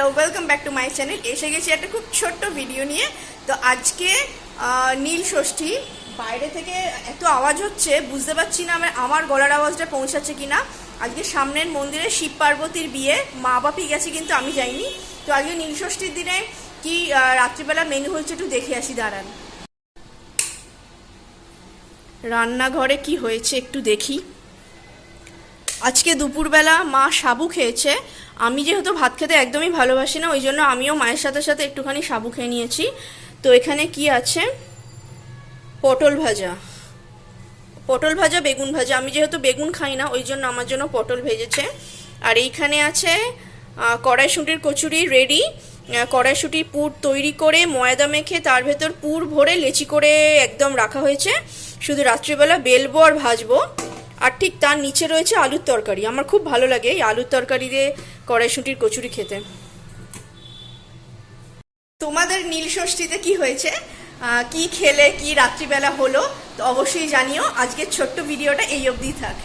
Hello, welcome back to my channel. এসে গেছি একটা খুব ছোট্ট ভিডিও নিয়ে। তো আজকে নীল ষষ্ঠী। বাইরে থেকে এত আওয়াজ হচ্ছে, বুঝতে পারছি না আমার গলার আওয়াজটা পৌঁছাচ্ছে কিনা। আজকে সামনের মন্দিরে শিব পার্বতীর বিয়ে, মা বাপি গেছে কিন্তু আমি যাইনি। তো আজকে নীল ষষ্ঠীর দিনে কি রাত্রিবেলা মেনু হয়েছে একটু দেখে আসি, দাঁড়ান। রান্নাঘরে কি হয়েছে একটু দেখি। আজকে দুপুরবেলা মা সাবু খেয়েছে। আমি যেহেতু ভাত খেতে একদমই ভালোবাসি না, ওই জন্য আমিও মায়ের সাথে সাথে একটুখানি সাবু খেয়ে নিয়েছি। তো এখানে কি আছে, পটল ভাজা, পটল ভাজা, বেগুন ভাজা। আমি যেহেতু বেগুন খাই না, ওই জন্য আমার জন্য পটল ভেজেছে। আর এইখানে আছে কড়াইশুঁটির কচুরি রেডি। কড়াইশুঁটির পুর তৈরি করে ময়দা মেখে তার ভেতর পুর ভরে লেচি করে একদম রাখা হয়েছে। শুধু রাত্রিবেলা বেলবো আর ভাজবো। আর ঠিক তার নিচে রয়েছে আলুর তরকারি। আমার খুব ভালো লাগে এই আলুর তরকারি দিয়ে কড়াইশুঁটির কচুরি খেতে। তোমাদের নীল ষষ্ঠীতে কি হয়েছে, কি খেলে, কি রাত্রিবেলা হলো, তো অবশ্যই জানিও। আজকের ছোট্ট ভিডিওটা এই অবধি থাক।